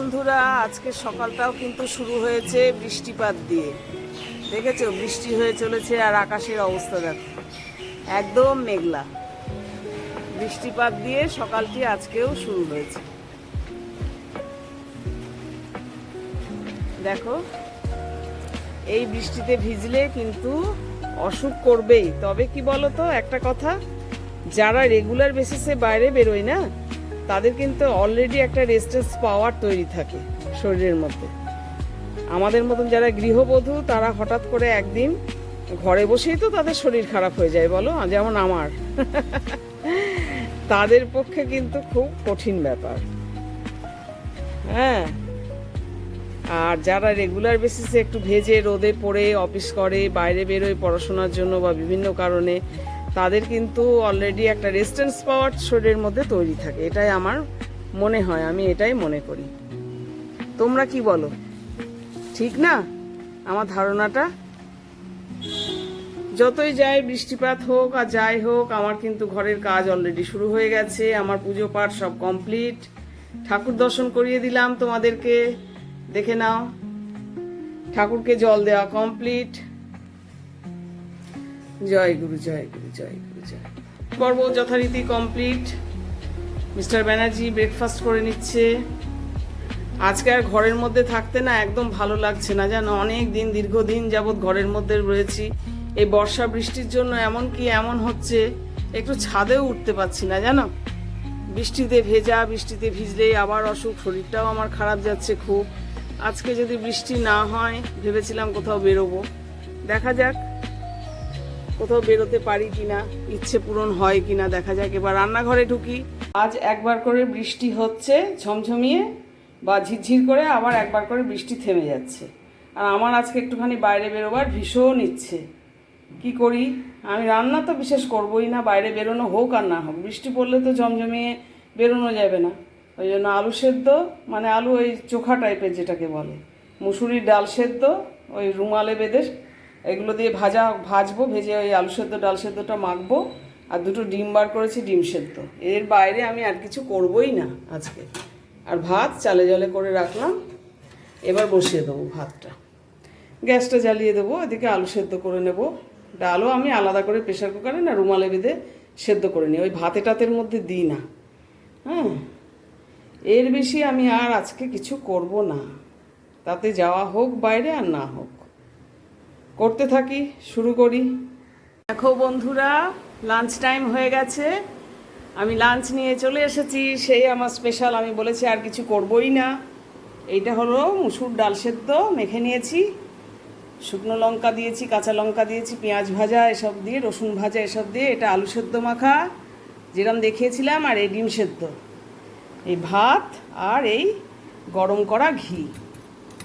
বন্ধুরা, আজকে সকালটাও কিন্তু শুরু হয়েছে বৃষ্টিপাত দিয়ে। দেখেছো, বৃষ্টি হয়ে চলেছে আর আকাশের অবস্থা দেখো, একদম মেঘলা। বৃষ্টিপাত দিয়ে সকালটি আজকেও শুরু হয়েছে। দেখো, এই বৃষ্টিতে ভিজলে কিন্তু অসুখ করবেই। তবে কি বলো তো একটা কথা, যারা রেগুলার বেসিসে বাইরে বেরোয় না, তাদের কিন্তু অলরেডি একটা রেজিস্ট্যান্স পাওয়ার তৈরি থাকে শরীরের মধ্যে। আমাদের মতন যারা গৃহবধূ, তারা হঠাৎ করে একদিন ঘরে বসেই তো তাদের শরীর খারাপ হয়ে যায়, বলো, যেমন আমার। তাদের পক্ষে কিন্তু খুব কঠিন ব্যাপার। হ্যাঁ, আর যারা রেগুলার বেসিসে একটু ভেজে রোদে পড়ে অফিস করে, বাইরে বেরোয় পড়াশোনার জন্য বা বিভিন্ন কারণে, তাদের কিন্তু অলরেডি একটা রেজিস্ট্যান্স পাওয়ার শরীরের মধ্যে তৈরি থাকে। এটাই আমার মনে হয়, আমি এটাই মনে করি। তোমরা কি বলো, ঠিক না আমার ধারণাটা? যতই যাই, বৃষ্টিপাত হোক আর যাই হোক, আমার কিন্তু ঘরের কাজ অলরেডি শুরু হয়ে গেছে। আমার পুজো পাঠ সব কমপ্লিট। ঠাকুর দর্শন করিয়ে দিলাম তোমাদেরকে, দেখে নাও। ঠাকুরকে জল দেওয়া কমপ্লিট। জয় গুরু, জয় গুরু, জয় গুরু, জয়। পর্ব যথারীতি কমপ্লিট। মিস্টার ব্যানার্জি ব্রেকফাস্ট করে নিচ্ছে। আজকে আর ঘরের মধ্যে থাকতে না একদম ভালো লাগছে না, জানো। অনেক দিন, দীর্ঘদিন যাবৎ ঘরের মধ্যে রয়েছি। এই বর্ষা বৃষ্টির জন্য এমন হচ্ছে, একটু ছাদেও উঠতে পারছি না, জানো। বৃষ্টিতে ভেজা, বৃষ্টিতে ভিজলেই আবার অসুখ, শরীরটাও আমার খারাপ যাচ্ছে খুব। আজকে যদি বৃষ্টি না হয়, ভেবেছিলাম কোথাও বেরোবো। দেখা যাক কোথাও বেরোতে পারি কিনা, ইচ্ছে পূরণ হয় কিনা দেখা যাক। এবার রান্নাঘরে ঢুকি। আজ একবার করে বৃষ্টি হচ্ছে ঝমঝমিয়ে বা ঝিরঝির করে, আবার একবার করে বৃষ্টি থেমে যাচ্ছে। আর আমার আজকে একটুখানি বাইরে বেরোবার ভীষণ ইচ্ছে। কি করি, আমি রান্না তো বিশেষ করবোই না, বাইরে বেরোনো হোক আর না হোক। বৃষ্টি পড়লে তো ঝমঝমিয়ে বেরোনো যাবে না। ওই জন্য আলু সেদ্ধ, মানে আলু ওই চোখা টাইপের যেটাকে বলে, মুসুরির ডাল সেদ্ধ, ওই রুমালে বেঁধে এগুলো দিয়ে ভাজবো। ভেজে ওই আলু সেদ্ধ ডাল সেদ্ধটা মাখবো। আর দুটো ডিম বার করেছি, ডিম সেদ্ধ। এর বাইরে আমি আর কিছু করবোই না আজকে। আর ভাত চালে জলে করে রাখলাম, এবার বসিয়ে দেবো ভাতটা। গ্যাসটা জ্বালিয়ে দেবো, এদিকে আলু সেদ্ধ করে নেব। ডালও আমি আলাদা করে প্রেশার কুকারে না রুমালে বেঁধে সেদ্ধ করে নিই, ওই ভাতে টাতের মধ্যে দিই না। হ্যাঁ, এর বেশি আমি আর আজকে কিছু করব না। তাতে যাওয়া হোক বাইরে আর না হোক, করতে থাকি, শুরু করি। দেখো বন্ধুরা, লাঞ্চ টাইম হয়ে গেছে। আমি লাঞ্চ নিয়ে চলে এসেছি। সেই আমার স্পেশাল, আমি বলেছি আর কিছু করবই না। এইটা হলো মুসুর ডাল সেদ্ধ, মেখে নিয়েছি। শুকনো লঙ্কা দিয়েছি, কাঁচা লঙ্কা দিয়েছি, পেঁয়াজ ভাজা এসব দিয়ে, রসুন ভাজা এসব দিয়ে, এটা আলু সেদ্ধ মাখা যেরকম দেখিয়েছিলাম। আর এই ডিম সেদ্ধ, এই ভাত, আর এই গরম করা ঘি।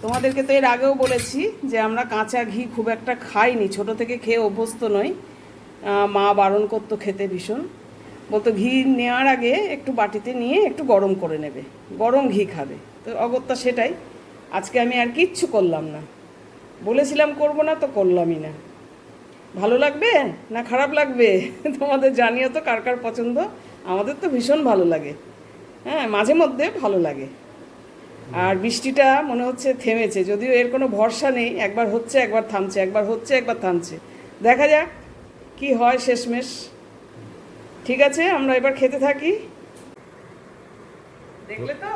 তোমাদেরকে তো এর আগেও বলেছি যে আমরা কাঁচা ঘি খুব একটা খাইনি, ছোটো থেকে খেয়ে অভ্যস্ত নই। মা বারণ করতো খেতে ভীষণ, বলতো ঘি নেওয়ার আগে একটু বাটিতে নিয়ে একটু গরম করে নেবে, গরম ঘি খাবে। তো অগত্যা সেটাই আজকে আমি আর কিচ্ছু করলাম না। বলেছিলাম করব না, তো করলামই না। ভালো লাগবে না খারাপ লাগবে তোমাদের জানিও তো, কার কার পছন্দ। আমাদের তো ভীষণ ভালো লাগে। হ্যাঁ, মাঝে মধ্যে ভালো লাগে। আর বৃষ্টিটা মনে হচ্ছে থেমেছে, যদিও এর কোনো ভরসা নেই। একবার হচ্ছে একবার থামছে, একবার হচ্ছে একবার থামছে। দেখা যাক কি হয় শেষমেশ। ঠিক আছে, আমরা এবার খেতে থাকি। দেখলে তো,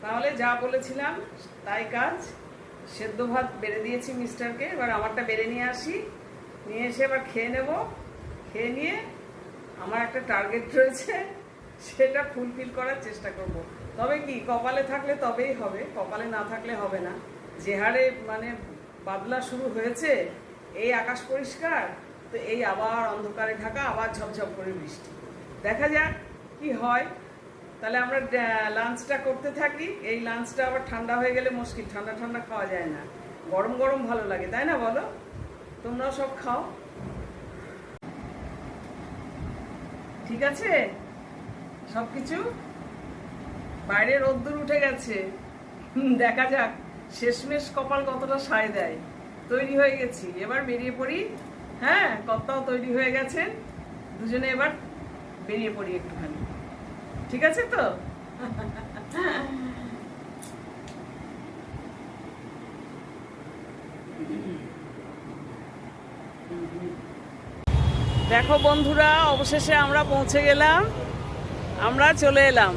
তাহলে যা বলেছিলাম তাই কাজ। সেদ্ধ ভাত বেড়ে দিয়েছি মিস্টারকে, এবার আমারটা বেড়ে নিয়ে আসি, নিয়ে এসে এবার খেয়ে নেব। খেয়ে নিয়ে আমার একটা টার্গেট রয়েছে, সেটা ফুলফিল করার চেষ্টা করব। তবে কি, কপালে থাকলে তবেই হবে, কপালে না থাকলে হবে না। যে হারে মানে বাদলা শুরু হয়েছে, এই আকাশ পরিষ্কার, তো এই আবার অন্ধকারে ঢাকা, আবার ঝপঝপ করে বৃষ্টি। দেখা যাক কি হয়। তাহলে আমরা লাঞ্চটা করতে থাকি। এই লাঞ্চটা আবার ঠান্ডা হয়ে গেলে মুশকিল, ঠান্ডা ঠান্ডা খাওয়া যায় না, গরম গরম ভালো লাগে, তাই না বলো? তোমরাও সব খাও, ঠিক আছে? সব কিছু বাইরে রোদ্দুর উঠে গেছে, দেখা যাক শেষমেশ কপাল কতটা সায় দেয়। তৈরি হয়ে গেছি, এবার বেরিয়ে পড়ি। হ্যাঁ, কর্তাও তৈরি হয়ে গেছে, দুজনে এবার বেরিয়ে পড়ি একটুখানি। ঠিক আছে তো? দেখো বন্ধুরা, অবশেষে আমরা পৌঁছে গেলাম, আমরা চলে এলাম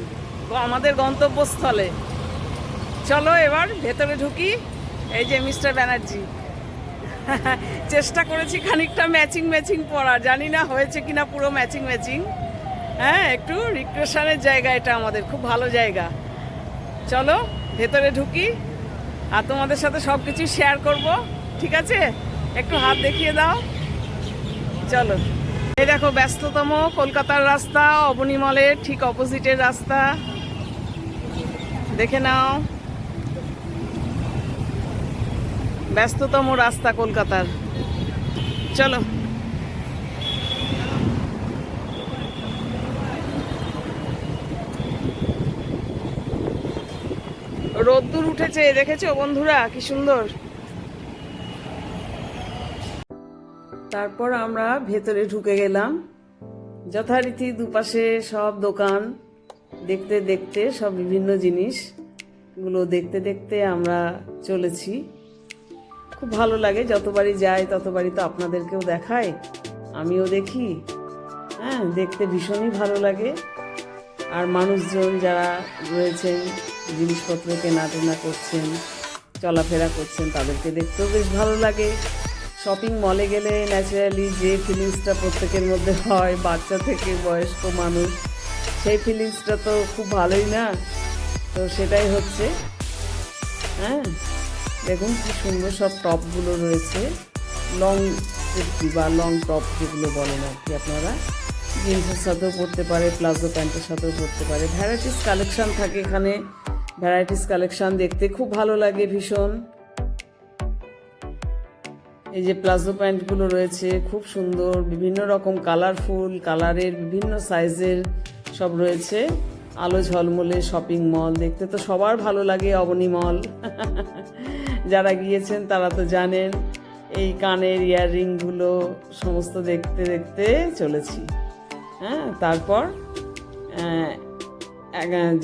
আমাদের গন্তব্যস্থলে। চলো এবার ভেতরে ঢুকি। এই যে মিস্টার ব্যানার্জি, চেষ্টা করেছি খানিকটা ম্যাচিং ম্যাচিং পরার, জানি না হয়েছে কিনা পুরো ম্যাচিং ম্যাচিং। হ্যাঁ, একটু রিক্রেশনের জায়গা, এটা আমাদের খুব ভালো জায়গা। চলো ভেতরে ঢুকি আর তোমাদের সাথে সব কিছু শেয়ার করব, ঠিক আছে? একটু হাত দেখিয়ে দাও। চলো, এই দেখো ব্যস্ততম কলকাতার রাস্তা, অবনী মলের ঠিক অপোজিটের রাস্তা, দেখে নাও। ব্যস্ততম রাস্তা কলকাতার। চলো, রোদ্দুর উঠেছে, দেখেছো বন্ধুরা কি সুন্দর। তারপর আমরা ভেতরে ঢুকে গেলাম। যথারীতি দুপাশে সব দোকান, দেখতে দেখতে সব বিভিন্ন জিনিসগুলো দেখতে দেখতে আমরা চলেছি। খুব ভালো লাগে, যতবারই যাই ততবারই তো আপনাদেরকেও দেখাই, আমিও দেখি। হ্যাঁ, দেখতে ভীষণই ভালো লাগে। আর মানুষজন যারা রয়েছেন, জিনিসপত্র কেনাটেনা করছেন, চলাফেরা করছেন, তাদেরকে দেখতেও বেশ ভালো লাগে। শপিং মলে গেলে ন্যাচারালি যে ফিলিংসটা প্রত্যেকের মধ্যে হয়, বাচ্চা থেকে বয়স্ক মানুষ, সেই ফিলিংসটা তো খুব ভালোই না, তো সেটাই হচ্ছে। হ্যাঁ, দেখুন কি সুন্দর সব টপগুলো রয়েছে, লং কুর্তি বা লং টপ যেগুলো বলেন আর কি আপনারা। জিন্সের সাথেও পরতে পারে, প্লাজো প্যান্টের সাথেও পরতে পারে। ভ্যারাইটিস কালেকশান থাকে এখানে, ভ্যারাইটিস কালেকশান দেখতে খুব ভালো লাগে ভীষণ। এই যে প্লাজো প্যান্টগুলো রয়েছে খুব সুন্দর, বিভিন্ন রকম কালারফুল, কালারের বিভিন্ন সাইজের সব রয়েছে। আলো ঝলমলে শপিং মল, দেখতে তো সবার ভালো লাগে অবনী মল। যারা গিয়েছেন তারা তো জানেন। এই কানের ইয়াররিংগুলো সমস্ত দেখতে দেখতে চলেছি। হ্যাঁ, তারপর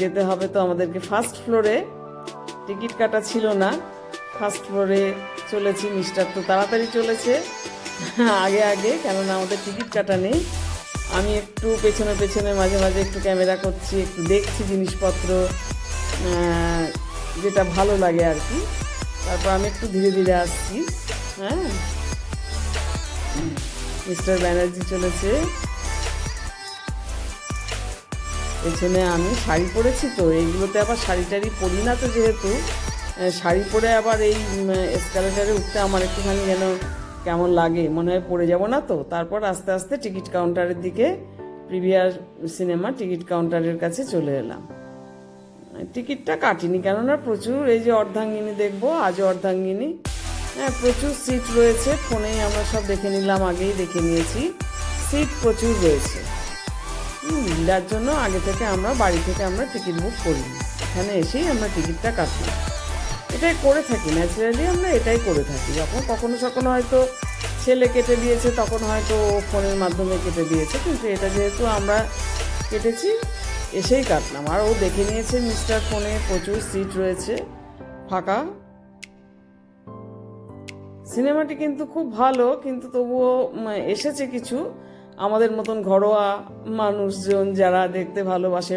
যেতে হবে তো আমাদেরকে ফার্স্ট ফ্লোরে। টিকিট কাটা ছিল না, ফার্স্ট ফ্লোরে চলেছি। মিস্টার তো তাড়াতাড়ি চলেছে আগে আগে, কেননা আমাদের টিকিট কাটা নেই। আমি একটু পেছনে পেছনে মাঝে মাঝে একটু ক্যামেরা করছি, একটু দেখছি জিনিসপত্র, যেটা ভালো লাগে আর কি। তারপর আমি একটু ধীরে ধীরে আসছি। হ্যাঁ, মিস্টার ব্যানার্জি চলেছে পেছনে। আমি শাড়ি পরেছি তো, এইগুলোতে আবার শাড়ি টাড়ি পরি না তো, যেহেতু শাড়ি পরে আবার এই এসকালেটারে উঠতে আমার একটুখানি যেন কেমন লাগে, মনে হয় পড়ে যাব না তো। তারপর আস্তে আস্তে টিকিট কাউন্টারের দিকে, প্রিভিয়ার সিনেমা টিকিট কাউন্টারের কাছে চলে এলাম। টিকিটটা কাটিনি, কেননা প্রচুর, এই যে অর্ধাঙ্গিনী দেখবো, আজও অর্ধাঙ্গিনী। হ্যাঁ, প্রচুর সিট রয়েছে, ফোনেই আমরা সব দেখে নিলাম, আগেই দেখে নিয়েছি, সিট প্রচুর রয়েছে। যার জন্য আগে থেকে আমরা বাড়ি থেকে আমরা টিকিট বুক করিনি, এখানে এসেই আমরা টিকিটটা কাটি। এটাই করে থাকি, ন্যাচারালি আমরা এটাই করে থাকি। যখন কখনো কখনো হয়তো ছেলে কেটে দিয়েছে, তখন হয়তো ফোনের মাধ্যমে কেটে দিয়েছে, কিন্তু এটা যেহেতু আমরা কেটেছি, এসেই কাটলাম। আর ও দেখে নিয়েছে মিস্টার ফোনে, প্রচুর সিট রয়েছে ফাঁকা। সিনেমাটি কিন্তু খুব ভালো, কিন্তু তবুও এসেছে কিছু আমাদের মতন ঘরোয়া মানুষজন যারা দেখতে ভালোবাসে,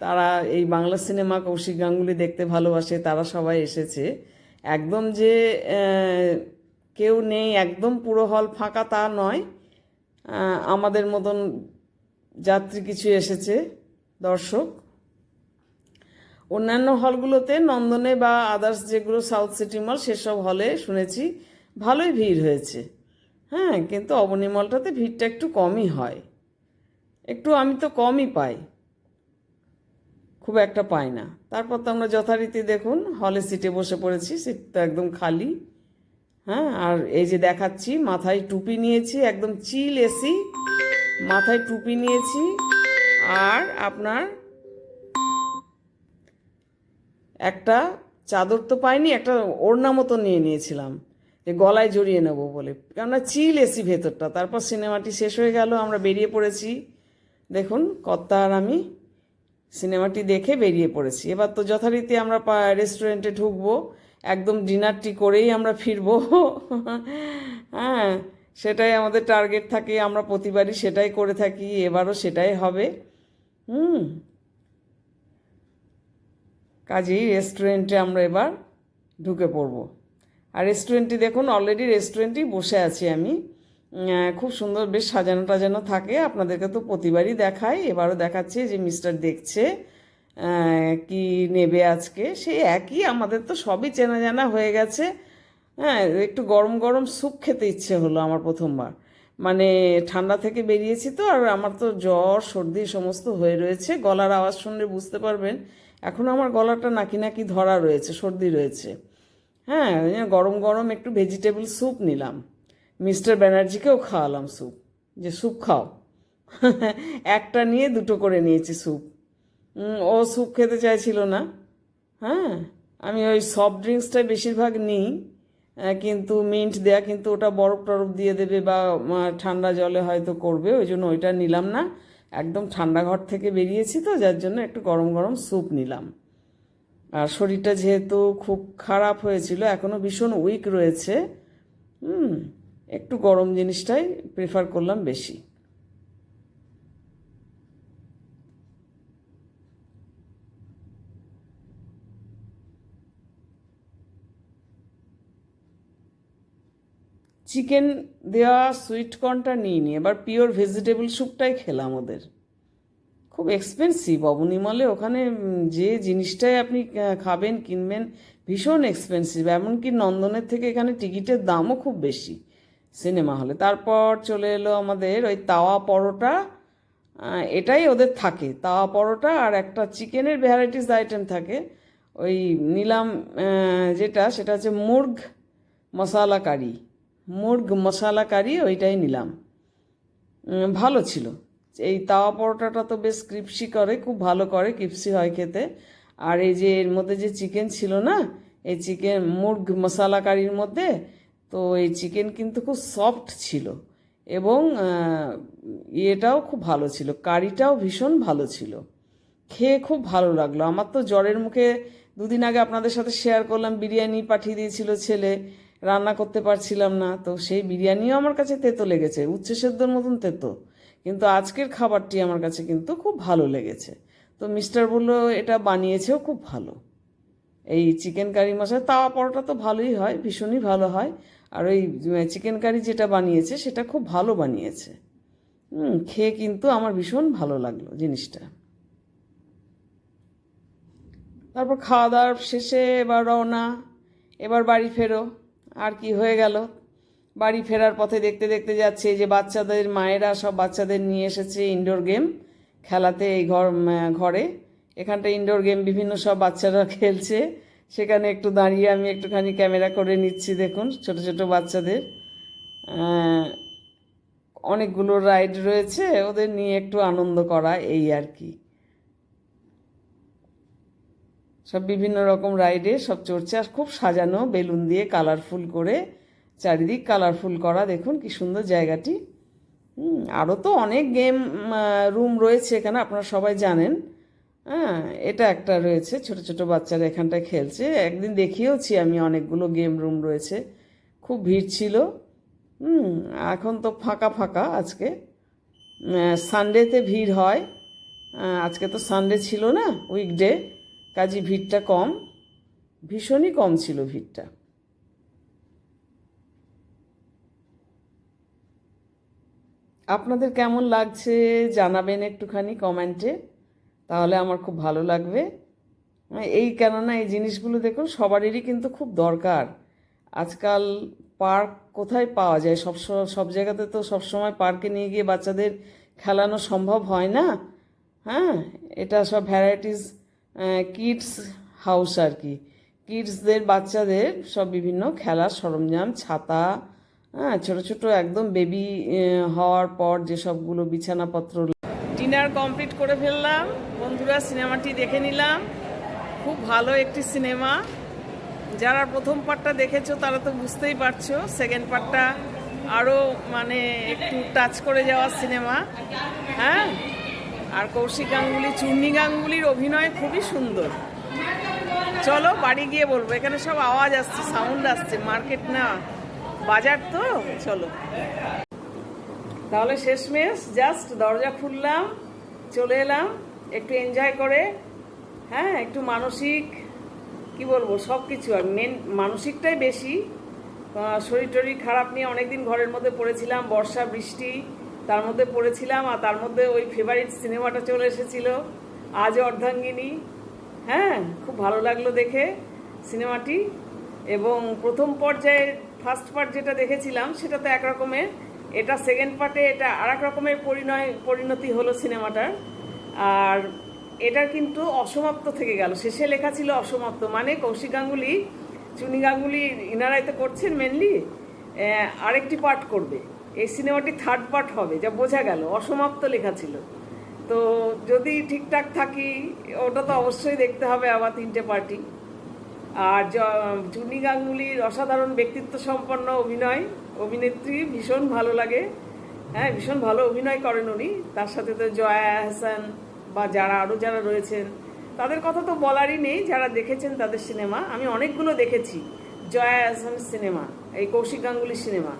তারা এই বাংলা সিনেমা কৌশিক গাঙ্গুলি দেখতে ভালোবাসে, তারা সবাই এসেছে। একদম যে কেউ নেই, একদম পুরো হল ফাঁকা তা নয়, আমাদের মতন যাত্রী কিছু এসেছে দর্শক। অন্যান্য হলগুলোতে, নন্দনে বা আদার্স যেগুলো সাউথ সিটি মল, সেসব হলে শুনেছি ভালোই ভিড় হয়েছে। হ্যাঁ, কিন্তু অবনী মলটাতে ভিড়টা একটু কমই হয়, একটু আমি তো কমই পাই, খুব একটা পাই না। তারপর তো আমরা যথারীতি দেখুন হলে সিটে বসে পড়েছি, সিট তো একদম খালি। হ্যাঁ, আর এই যে দেখাচ্ছি, মাথায় টুপি নিয়েছি, একদম চিল এসি, মাথায় টুপি নিয়েছি। আর আপনার একটা চাদর তো পাইনি, একটা ওড়না মতো নিয়ে নিয়েছিলাম, যে গলায় জড়িয়ে নেব বলে, কেননা চিল এসি ভেতরটা। তারপর সিনেমাটি শেষ হয়ে গেল, আমরা বেরিয়ে পড়েছি। দেখুন কর্তা আর আমি সিনেমাটি দেখে বেরিয়ে পড়েছি। এবার তো যথারীতি আমরা রেস্টুরেন্টে ঢুকবো। একদম ডিনারটি করেই আমরা ফিরবো। হ্যাঁ, সেটাই আমাদের টার্গেট থাকে, আমরা প্রতিবারই সেটাই করে থাকি, এবারও সেটাই হবে। কাজেই রেস্টুরেন্টে আমরা এবার ঢুকে পড়ব। আর রেস্টুরেন্টটি দেখুন, অলরেডি রেস্টুরেন্টেই বসে আছি আমি। খুব সুন্দর, বেশ সাজানো টাজানো থাকে। আপনাদেরকে তো প্রতিবারই দেখাই, এবারও দেখাচ্ছি যে মিস্টার দেখছে কি নেবে আজকে। সেই একই, আমাদের তো সবই চেনা জানা হয়ে গেছে। হ্যাঁ, একটু গরম গরম স্যুপ খেতে ইচ্ছে হলো আমার প্রথমবার, মানে ঠান্ডা থেকে বেরিয়েছি তো, আর আমার তো জ্বর সর্দি সমস্ত হয়ে রয়েছে। গলার আওয়াজ শুনলে বুঝতে পারবেন এখন আমার গলাটা নাকি নাকি ধরা রয়েছে, সর্দি রয়েছে। হ্যাঁ, গরম গরম একটু ভেজিটেবল স্যুপ নিলাম, মিস্টার ব্যানার্জিকেও খাওয়ালাম স্যুপ, যে স্যুপ খাও। একটা নিয়ে দুটো করে নিয়েছি স্যুপ। ও স্যুপ খেতে চাইছিল না। হ্যাঁ, আমি ওই সফট ড্রিঙ্কসটাই বেশিরভাগ নিই, কিন্তু মিন্ট দেয়া, কিন্তু ওটা বরফ টরফ দিয়ে দেবে বা ঠান্ডা জলে হয়তো করবে, ওই জন্য ওইটা নিলাম না। একদম ঠান্ডা ঘর থেকে বেরিয়েছি তো, যার জন্য একটু গরম গরম স্যুপ নিলাম। আর শরীরটা যেহেতু খুব খারাপ হয়েছিল, এখনও ভীষণ উইক রয়েছে, একটু গরম জিনিসটাই প্রেফার করলাম বেশি। চিকেন দেওয়া সুইট কর্নটা নিইনি, এবার পিওর ভেজিটেবল স্যুপটাই খেলাম ওদের। খুব এক্সপেন্সিভ অবনীমলে, ওখানে যে জিনিসটাই আপনি খাবেন কিনবেন ভীষণ এক্সপেন্সিভ। এমনকি নন্দনের থেকে এখানে টিকিটের দামও খুব বেশি সিনেমা হলে। তারপর চলে এলো আমাদের ওই তাওয়া পরোটা, এটাই ওদের থাকে, তাওয়া পরোটা। আর একটা চিকেনের ভ্যারাইটিস আইটেম থাকে, ওই নিলাম যেটা, সেটা হচ্ছে মুর্গ মশালা কারি, মুর্গ মশালা কারি, ওইটাই নিলাম। ভালো ছিল। এই তাওয়া পরোটাটা তো বেশ ক্রিপসি করে, খুব ভালো করে, ক্রিপসি হয় খেতে। আর এই যে এর মধ্যে যে চিকেন ছিল না, এই চিকেন মুর্গ মশালা কারির মধ্যে, তো এই চিকেন কিন্তু খুব সফট ছিল, এবং ইয়েটাও খুব ভালো ছিল, কারিটাও ভীষণ ভালো ছিল। খেয়ে খুব ভালো লাগলো। আমার তো জ্বরের মুখে দুদিন আগে আপনাদের সাথে শেয়ার করলাম, বিরিয়ানি পাঠিয়ে দিয়েছিল ছেলে, রান্না করতে পারছিলাম না, তো সেই বিরিয়ানিও আমার কাছে তেতো লেগেছে, উচ্ছে সেদ্ধর মতন তেতো। কিন্তু আজকের খাবারটি আমার কাছে কিন্তু খুব ভালো লেগেছে। তো মিস্টার বললো এটা বানিয়েছেও খুব ভালো, এই চিকেন কারি মশলা। তাওয়া পরোটা তো ভালোই হয়, ভীষণই ভালো হয়, আর ওই চিকেন কারি যেটা বানিয়েছে সেটা খুব ভালো বানিয়েছে। খেয়ে কিন্তু আমার ভীষণ ভালো লাগলো জিনিসটা। তারপর খাওয়া দাওয়ার শেষে এবার রওনা, এবার বাড়ি ফেরো। আর কি হয়ে গেল, বাড়ি ফেরার পথে দেখতে দেখতে যাচ্ছে যে বাচ্চাদের মায়েরা সব বাচ্চাদের নিয়ে এসেছে ইনডোর গেম খেলাতে, এই ঘরে এখানটা ইনডোর গেম বিভিন্ন সব বাচ্চারা খেলছে। সেখানে একটু দাঁড়িয়ে আমি একটুখানি ক্যামেরা করে নিচ্ছি। দেখুন ছোট ছোট বাচ্চাদের অনেকগুলো রাইড রয়েছে, ওদের নিয়ে একটু আনন্দ করা, এই আর কি। সব বিভিন্ন রকম রাইডে সব চড়ছে, আর খুব সাজানো বেলুন দিয়ে কালারফুল করে, চারিদিক কালারফুল করা। দেখুন কি সুন্দর জায়গাটি। আরও তো অনেক গেম রুম রয়েছে এখানে, আপনারা সবাই জানেন। হ্যাঁ, এটা একটা রয়েছে, ছোট ছোট বাচ্চারা এখানটায় খেলছে। একদিন দেখিয়েওছি আমি, অনেকগুলো গেম রুম রয়েছে, খুব ভিড় ছিল। এখন তো ফাঁকা ফাঁকা। আজকে সানডেতে ভিড় হয়, আজকে তো সানডে ছিল না, উইকডে, কাজে ভিড়টা কম, ভীষণই কম ছিল ভিড়টা। আপনাদের কেমন লাগছে জানাবেন একটুখানি কমেন্টে, তাহলে আমার খুব ভালো লাগবে। এই কেননা এই জিনিসগুলো দেখুন সবারই কিন্তু খুব দরকার। আজকাল পার্ক কোথায় পাওয়া যায়, সব জায়গাতে তো সবসময় পার্কে নিয়ে গিয়ে বাচ্চাদের খেলানো সম্ভব হয় না। হ্যাঁ, এটা সব ভ্যারাইটিস কিডস হাউস আর কি, কিডসদের বাচ্চাদের সব বিভিন্ন খেলার সরঞ্জাম, ছাতা, হ্যাঁ, ছোটো ছোটো একদম বেবি হওয়ার পর যে সবগুলো বিছানাপত্র। ডিনার কমপ্লিট করে ফেললাম বন্ধুরা, সিনেমাটি দেখে নিলাম। খুব ভালো একটি সিনেমা। যারা প্রথম পার্টটা দেখেছো তারা তো বুঝতেই পারছো, সেকেন্ড পার্টটা আরও মানে একটু টাচ করে যাওয়ার সিনেমা। হ্যাঁ, আর কৌশিক গাঙ্গুলি, চূর্ণী গাঙ্গুলির অভিনয় খুবই সুন্দর। চলো বাড়ি গিয়ে বলবো, এখানে সব আওয়াজ আসছে, সাউন্ড আসছে, মার্কেট না বাজার তো। চলো তাহলে শেষমেশ জাস্ট দরজা খুললাম, চলে এলাম একটু এনজয় করে। হ্যাঁ, একটু মানসিক কি বলবো সব কিছু, আর মেন মানসিকটাই বেশি। শরীর টরীর খারাপ নিয়ে অনেকদিন ঘরের মধ্যে পড়েছিলাম, বর্ষা বৃষ্টি তার মধ্যে পড়েছিলাম, আর তার মধ্যে ওই ফেভারিট সিনেমাটা চলে এসেছিল আজ অর্ধাঙ্গিনী। হ্যাঁ, খুব ভালো লাগলো দেখে সিনেমাটি। এবং প্রথম পর্যায়ে ফার্স্ট পার্ট যেটা দেখেছিলাম সেটা তো একরকমের, এটা সেকেন্ড পার্টে এটা আর এক রকমের পরিণতি হলো সিনেমাটার। আর এটা কিন্তু অসমাপ্ত থেকে গেল, শেষে লেখা ছিল অসমাপ্ত, মানে কৌশিক গাঙ্গুলি, চুনি গাঙ্গুলি ইনারাই তো করছেন মেনলি, আরেকটি পার্ট করবে। এই সিনেমাটি থার্ড পার্ট হবে, যা বোঝা গেল, অসমাপ্ত লেখা ছিল। তো যদি ঠিকঠাক থাকি ওটা তো অবশ্যই দেখতে হবে আবার 3টে পার্টি। আর চুনি গাঙ্গুলির অসাধারণ ব্যক্তিত্ব সম্পন্ন অভিনেত্রী, ভীষণ ভালো লাগে। হ্যাঁ, ভীষণ ভালো অভিনয় করেন উনি। তার সাথে তো জয়া আহসান বা আরও যারা রয়েছেন তাদের কথা তো বলারই নেই, যারা দেখেছেন তাদের সিনেমা। আমি অনেকগুলো দেখেছি জয়া আহসানের সিনেমা, এই কৌশিক গাঙ্গুলির সিনেমা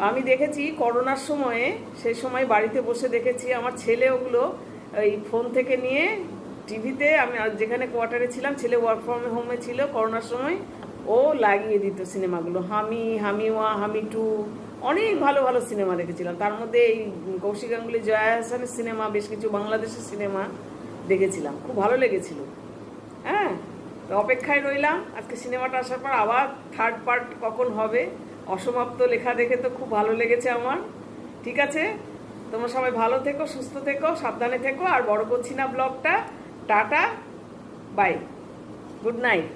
আমি দেখেছি করোনার সময়ে। সেই সময় বাড়িতে বসে দেখেছি, আমার ছেলে ওগুলো ওই ফোন থেকে নিয়ে টিভিতে, আমি যেখানে কোয়ার্টারে ছিলাম, ছেলে ওয়ার্ক ফ্রম হোমে ছিল করোনার সময়, ও লাগিয়ে দিত সিনেমাগুলো। হামি ওয়া, হামি টু, অনেক ভালো ভালো সিনেমা দেখেছিলাম। তার মধ্যে এই কৌশিক গাঙ্গুলি, জয়া আহসানের সিনেমা, বেশ কিছু বাংলাদেশের সিনেমা দেখেছিলাম, খুব ভালো লেগেছিল। হ্যাঁ, তো অপেক্ষায় রইলাম আজকে সিনেমাটা আসার পর আবার থার্ড পার্ট কখন হবে। অসমাপ্ত লেখা দেখে তো খুব ভালো লেগেছে আমার। ঠিক আছে, তোমরা সবাই ভালো থেকো, সুস্থ থেকো, সাবধানে থেকো। আর বড় করছি না ব্লগটা। Tata, bye, good night.